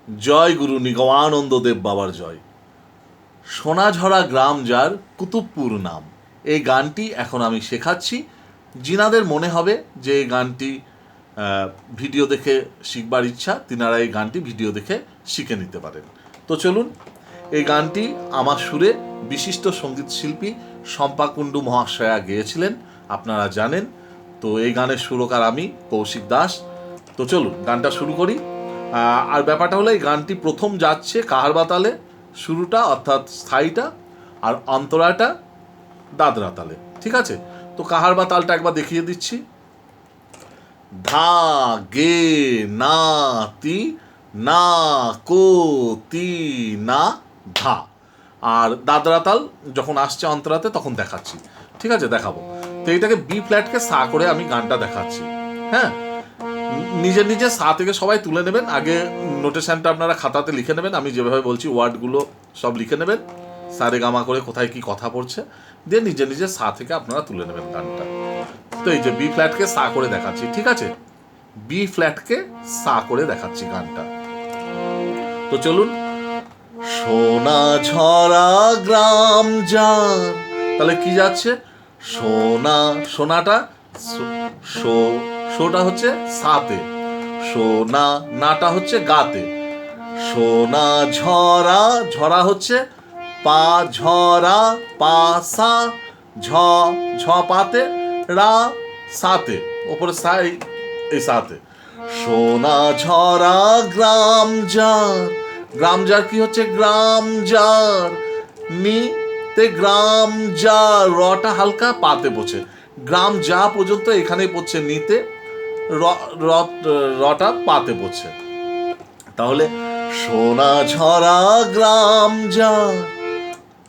জয় গুরু নিগমানন্দ দেব বাবার জয়। সোনাঝরা গ্রাম যার কুতুবপুর নাম, এই গানটি এখন আমি শেখাচ্ছি। যিনাদের মনে হবে যে এই গানটি ভিডিও দেখে শিখবার ইচ্ছা, তিনারা এই গানটি ভিডিও দেখে শিখে নিতে পারেন। তো চলুন, এই গানটি আমার সুরে বিশিষ্ট সঙ্গীত শিল্পী শম্পা কুণ্ডু মহাশয়া গেয়েছিলেন, আপনারা জানেন। তো এই গানের সুরকার আমি, কৌশিক দাস। তো চলুন গানটা শুরু করি। আর ব্যাপারটা হলো, এই গানটি প্রথম যাচ্ছে কাহারবা তালে, শুরুটা অর্থাৎ স্থায়ীটা, আর অন্তরাটা দাদরা তালে। ঠিক আছে, তো কাহারবা তালটা একবার দেখিয়ে দিচ্ছি। ধা গে না তি না কো তি না ধা। আর দাদরা তাল যখন আসছে অন্তরাতে তখন দেখাচ্ছি। ঠিক আছে, দেখাবো। তো এইটাকে বি ফ্ল্যাটকে সা করে আমি গানটা দেখাচ্ছি। হ্যাঁ, নিজে নিজে সা থেকে সবাই তুলে নেবেন। আগে নোটেশনটা আপনারা খাতাতে লিখে নেবেন, আমি যেভাবে বলছি ওয়ার্ডগুলো সব লিখে নেবেন, সারে গামা করে কোথায় কি কথা পড়ছে, দিয়ে নিজে নিজে সা থেকে আপনারা তুলে নেবেন গানটা। তো এই যে বি ফ্ল্যাটকে সা করে দেখাচ্ছি। ঠিক আছে, বি ফ্ল্যাটকে সা করে দেখাচ্ছি গানটা। তো চলুন। সোনা ঝরা গ্রাম যার, তাহলে কি যাচ্ছে? সোনা, সোনাটা সোটা হচ্ছে সাতে, সোনা নাটা হচ্ছে গাতে, সোনা ঝরা, ঝরা হচ্ছে পা ঝরা পা সা, ঝ ঝ পাতে, রা সাতে, ওপরে সা এই সাতে। সোনা ঝরা গ্রাম যার, গ্রাম যার কি হচ্ছে? গ্রাম যার, নি তে গ্রাম যার, রটা হালকা পাতে পড়ছে, গ্রাম যা পর্যন্ত এখানেই পড়ছে নিতে, রটা পাতে পড়ছে। তাহলে সোনা ঝরা গ্রাম যার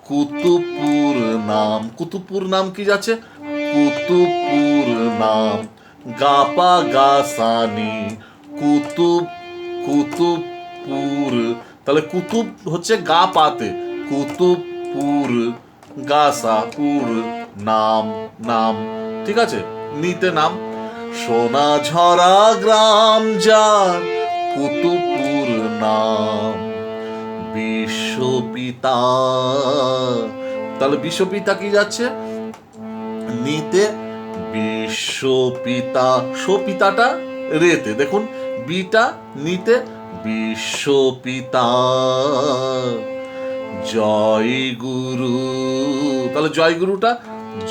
কুতুবপুর নাম, কুতুবপুর নাম কি যাচ্ছে? কুতুবপুর নাম, গাপা গাসানি, কুতুব, কুতুবপুর। তাহলে কুতুব হচ্ছে গা পাতে, কুতুবপুর, গাসাপুর নাম, নাম। ঠিক আছে, নিতে নাম। সোনা ঝরা গ্রাম যার কুতুবপুর নাম, বিশ্বপিতা। তাহলে বিশ্বপিতা কি যাচ্ছে? নিতে বিশ্বপিতা, সোপিতাটা রেতে, দেখুন বিটা নিতে, বিশ্বপিতা জয় গুরু। তাহলে জয় গুরুটা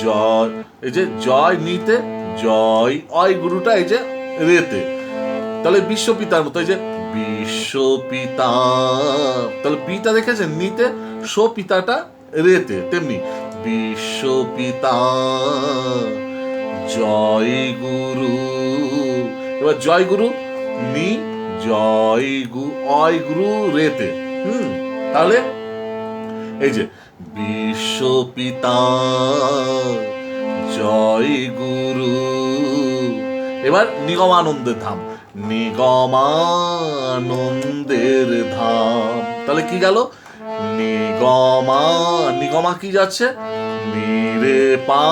জয়, এই যে জয় নিতে, জয় অয় গুরুটা এই যে রেতে, তাহলে বিশ্বপিতার মতো, এই যে বিশ্বপিতা। তাহলে পিতা দেখেছেন নিতে, সোপিতাটা রেতে, তেমনি বিশ্বপিতা জয় গুরু। এবার জয় গুরু নি, জয় গু অয় গুরু রেতে। তাহলে এই যে বিশ্বপিতা জয় গুরু। এবার নিগমানন্দের ধাম, নিগমানন্দের ধাম। তাহলে কি গেল? নিগমা, নিগমা কি যাচ্ছে? নিরে পা,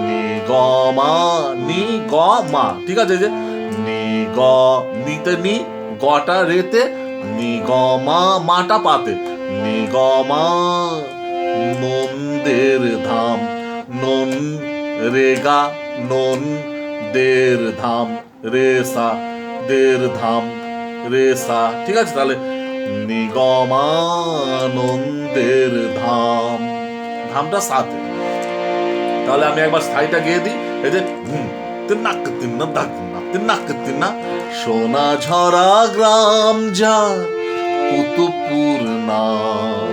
নিগমা, নিগমা। ঠিক আছে, যে নিগ, নিতে নি, গটা রেতে, নিগমা মাটা পাতে, নিগমা নন্দের ধাম, নন রেগা নন দের ধাম, রেসা দের ধাম, রেসা। ঠিক আছে, তাহলে নিগমানন্দের ধাম, ধামটা সাথে। তাহলে আমি একবার স্থায়ীটা গিয়ে দিই, এই যে তিন্নাক তিন্না দাগ তিন্না, তিন্নাক তিন্না। সোনা ঝরা গ্রাম যার কুতুবপুর নাম,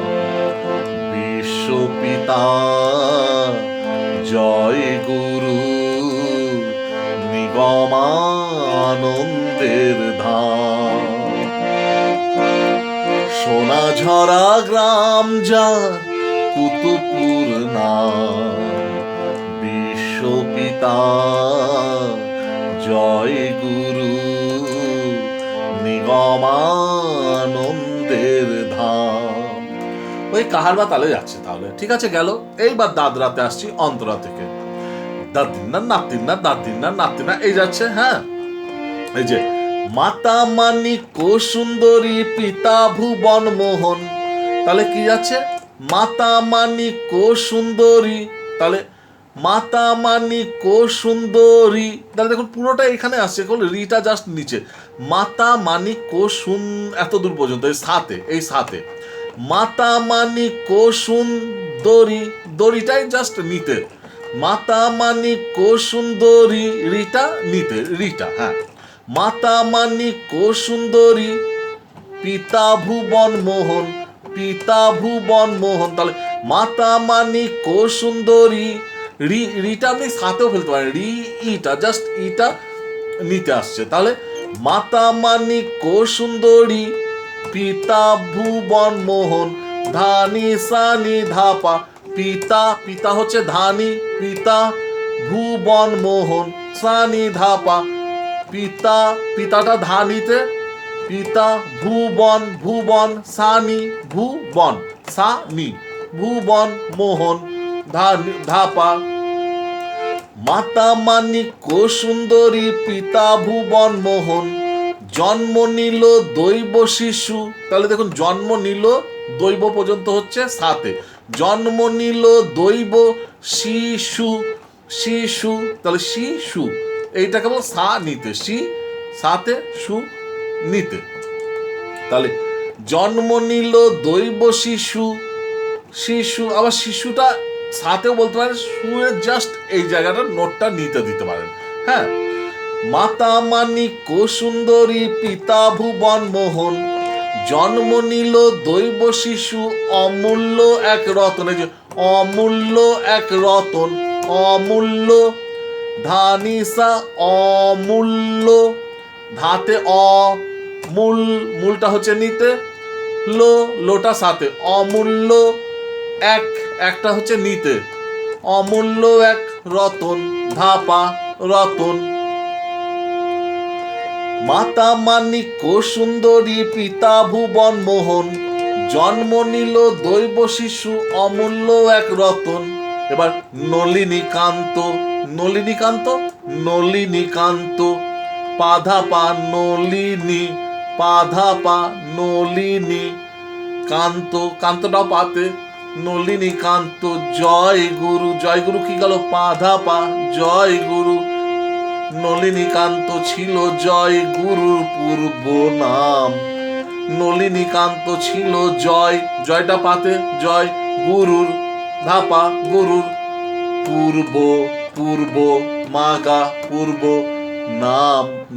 বিশ্বপিতা জয় গুরু, নিগমানন্দের ধাম। সোনা ঝরা গ্রাম যার কুতুবপুর নাম, বিশ্বপিতা জয় গুরু, নিগমানন্দের ধাম। ওই কাহারবা তালে যাচ্ছে। তাহলে ঠিক আছে, গেল। এইবার দাদরাতে আসছি অন্তরা থেকে। দাদিনা নাতিনা, দাদিনা নাতিনা এই যাচ্ছে। হ্যাঁ, এই যে মাতা মানিক্য সুন্দরী পিতা ভুবন মোহন, তাহলে কি যাচ্ছে মাতা মানিক্য সুন্দরী, তাহলে মাতা মানিক্য সুন্দরী, তাহলে দেখুন পুরোটা এখানে আসছে, রিটা জাস্ট নিচে, মাতা মানিক্য এত দূর পর্যন্ত এই সাথে মাতা মানিক্য সুন্দরী, দড়িটাই জাস্ট নিতে, মাতা মানিক্য সুন্দরী, রিটা নিতে, রিটা, হ্যাঁ, মাতা মানিক্য সুন্দরী পিতা ভুবন মোহন, পিতা ভুবন মোহন, তাহলে মাতা মানিক্য সুন্দরী, রিটা আপনি সাথেও ফেলতে পারেন, ইটা জাস্ট ইটা নিতে আসছে, তাহলে মাতা মানিক্য সুন্দরী পিতা ভুবন মোহন, ধানি সানি ধাপা, পিতা হচ্ছে ধানি, পিতা ভুবন মোহন সানি ধাপা, পিতাটা ধানিতে, পিতা ভুবন সানি, ভুবন মোহন ধাপা, মাতা মানিক্য সুন্দরী পিতা ভুবন মোহন, জন্ম নিল দৈব শিশু, তাহলে দেখুন জন্ম নিল দৈব পর্যন্ত হচ্ছে সাথে, জন্ম নিল দৈব শিশু, তাহলে শিশু এইটা কেবল সা নিতে, সাথে সু নিতে, তাহলে জন্ম নিল দৈব শিশু, আবার শিশুটা সাথেও বলতে পারেন, সুরের জাস্ট এই জায়গাটা নোটটা নিতে দিতে পারেন, হ্যাঁ, মাতা মানিক্য সুন্দরী পিতা ভুবন মোহন, জন্ম নিল দৈব শিশু অমূল্য এক রতন, এই যে অমূল্য এক রতন, অমূল্য, ধানিসা অমূল্য, ধাতে মূলটা হচ্ছে নিতে, লোটা সাথে, অমূল্য একটা হচ্ছে নিতে, অমূল্য এক রতন, ধাপা রতন, মাতা মানিক্য সুন্দরী পিতা ভুবন মোহন, জন্ম নিল দৈব শিশু অমূল্য এক রতন, এবার নলিনীকান্ত, পাধাপা নলিনী, কান্তটাও পাতে, নলিনীকান্ত, জয় গুরু কি গেল পাধাপা, জয় গুরু, নলিনীকান্ত ছিল জয় গুরুর পূর্ব নাম, নলিনীকান্ত ছিল জয়টা পাতে, জয় গুরুর, ধাপা গুরুর, পূর্ব মাগা পূর্ব,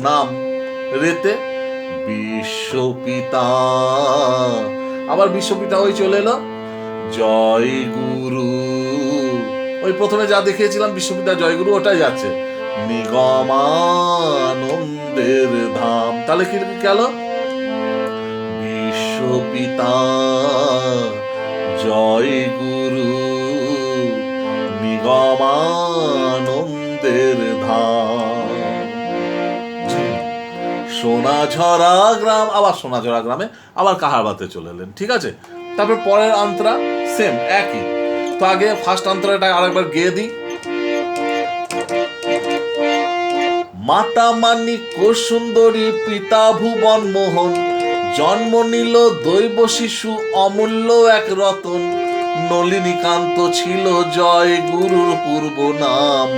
নাম রেতে বিশ্বপিতা, আবার বিশ্বপিতা ওই চলে এলো, জয় গুরু, ওই প্রথমে যা দেখিয়েছিলাম বিশ্বপিতা জয় গুরু ওটাই যাচ্ছে, নিগমানন্দের ধাম, তাহলে কি গেল বিশ্বপিতা জয় গুরু নিগমানন্দের ধাম, সোনাঝরা গ্রাম, আবার সোনাঝরা গ্রামে আবার কাহারবাতে চলে এলেন, ঠিক আছে, তারপর পরের অন্তরা সেম একই, তো আগে ফার্স্ট অন্তরাটা আরেকবার গেয়ে দিই, মাতা মানিক্য সুন্দরী পিতা ভুবন মোহন, জন্ম নিল দৈব শিশু অমূল্য এক রতন, নলিনীকান্ত ছিল জয় গুরুর পূর্ব নাম,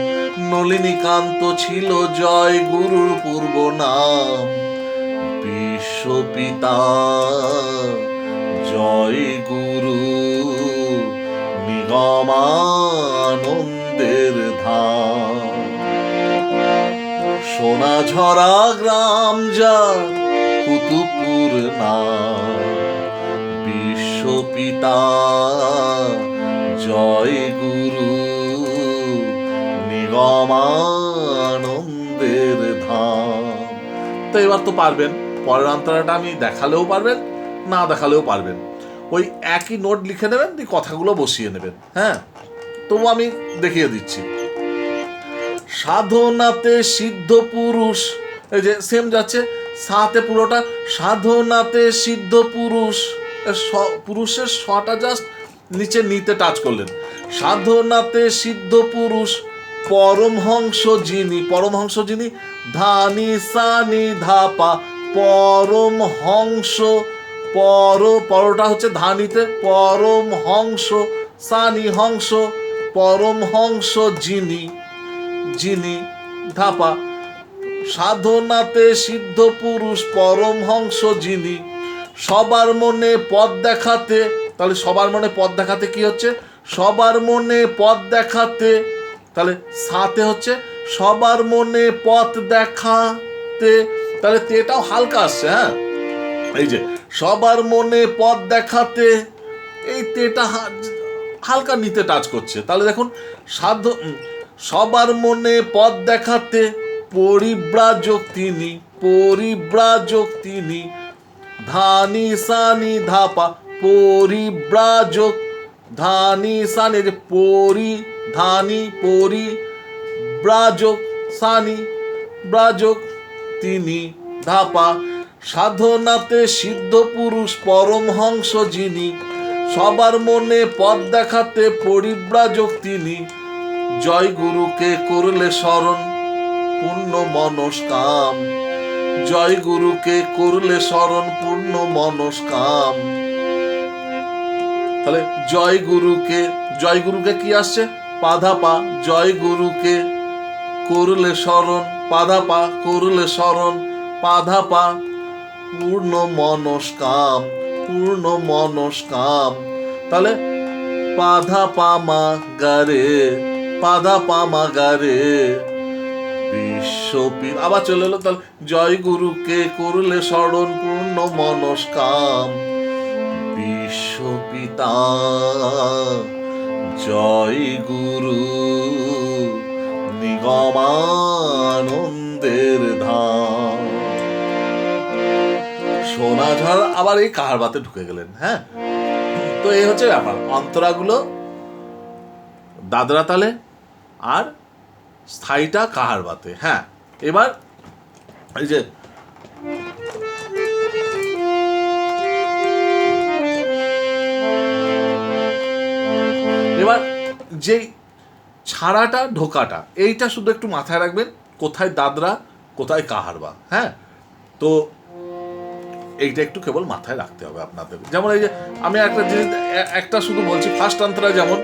নলিনীকান্ত ছিল জয় গুরুর পূর্ব নাম, বিশ্বপিতা জয় গুরু নিগমানন্দের ধাম, সোনাঝরা গ্রাম যার কুতুবপুর নাম, বিশ্বপিতা জয় গুরু নিগমানন্দের ধাম। তো এবার তো পারবেন, পরের অন্তরাটা আমি দেখালেও পারবেন, না দেখালেও পারবেন, ওই একই নোট লিখে নেবেন, দিয়ে কথাগুলো বসিয়ে নেবেন, হ্যাঁ, তবু আমি দেখিয়ে দিচ্ছি, সাধনাতে সিদ্ধ পুরুষ, এই যে সেম যাচ্ছে, সাথে পুরোটা, সাধনাতে সিদ্ধ পুরুষ, পুরুষের শটা জাস্ট নিচে নিতে টাচ করলেন, সাধনাতে সিদ্ধ পুরুষ পরমহংস যিনি ধানি সানি ধাপা পরমহংস পরটা হচ্ছে ধানিতে পরমহংস সানি হংস পরমহংস যিনি ধাপা সাধনাতে সিদ্ধ পুরুষ পরমহংস যিনি সবার মনে পথ দেখাতে, তাহলে সবার মনে পথ দেখাতে কি হচ্ছে? সবার মনে পথ দেখাতে, তাহলে সাথে হচ্ছে সবার মনে পথ দেখাতে, তাহলে তেটাও হালকা আসছে। হ্যাঁ, এই যে সবার মনে পথ দেখাতে, এই তেটা হালকা নিতে টাচ করছে। তাহলে দেখুন সবার মনে পথ দেখাতে পরিব্রাজক তিনি ধানি সানি ধাপা পরিব্রাজক ধানি সানি ধানি পরিব্রাজক সানি ব্রাজক তিনি ধাপা সাধনাতে সিদ্ধ পুরুষ পরমহংস যিনি সবার মনে পথ দেখাতে পরিব্রাজক তিনি জয় গুরুকে করলে স্মরণ পূর্ণ মনস্কাম জয় গুরুকে করলে স্মরণ পূর্ণ মনস্কাম। তাহলে জয় গুরুকে কি আসছে? পাধাপা জয় গুরুকে করলে স্মরণ পাধাপা করলে স্মরণ পাধাপা পূর্ণ মনস্কাম। তাহলে পাধাপা মা গারে বিশ্বপিত আবার চলে এলো। তাহলে জয় গুরুকে করলে স্মরণ পূর্ণ মনস্কাম বিশ্বপিতা জয় গুরু নিগমানন্দের ধাম। সোনাঝড় আবার এই কাহারবাতে ঢুকে গেলেন। হ্যাঁ, তো এই হচ্ছে ব্যাপার। অন্তরাগুলো দাদরা তালে আর স্থায়ীটা কাহারবাতে। হ্যাঁ, এবার এই যে এবার যেই ছাড়াটা ঢোকাটা এইটা শুধু একটু মাথায় রাখবেন, কোথায় দাদরা কোথায় কাহারবা। হ্যাঁ, তো এইটা একটু কেবল মাথায় রাখতে হবে আপনাদের। যেমন এই যে আমি একটা জিনিস একটা শুধু বলছি, ফার্স্ট অন্তরা যেমন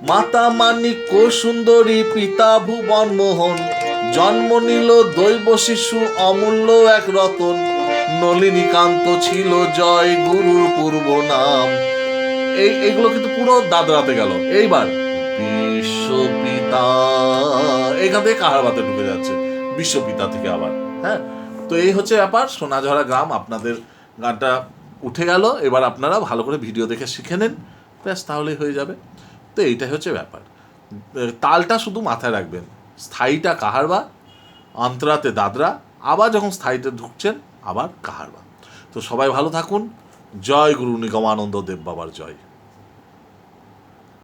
মাতা মানিক্য সুন্দরী পিতা ভুবন মোহন জন্ম নিল দৈব শিশু অমূল্য এক রতন নলিনীকান্ত ছিল জয় গুরুর পূর্ব নাম। এইগুলো কিন্তু পুরো দাদরাতে গেল। এইবার বিশ্বপিতা এখান থেকে কাহারবাতে ঢুকে যাচ্ছে, বিশ্বপিতা থেকে আবার। হ্যাঁ, তো এই হচ্ছে ব্যাপার। সোনাঝরা গ্রাম আপনাদের গানটা উঠে গেল। এবার আপনারা ভালো করে ভিডিও দেখে শিখে নেন, ব্যাস তাহলেই হয়ে যাবে। তো এইটাই হচ্ছে ব্যাপার। তালটা শুধু মাথায় রাখবেন, স্থায়ীটা কাহারবা, অন্তরাতে দাদরা, আবার যখন স্থায়ীতে ঢুকছেন আবার কাহারবা। তো সবাই ভালো থাকুন। জয় গুরু নিগমানন্দ দেব বাবার জয়।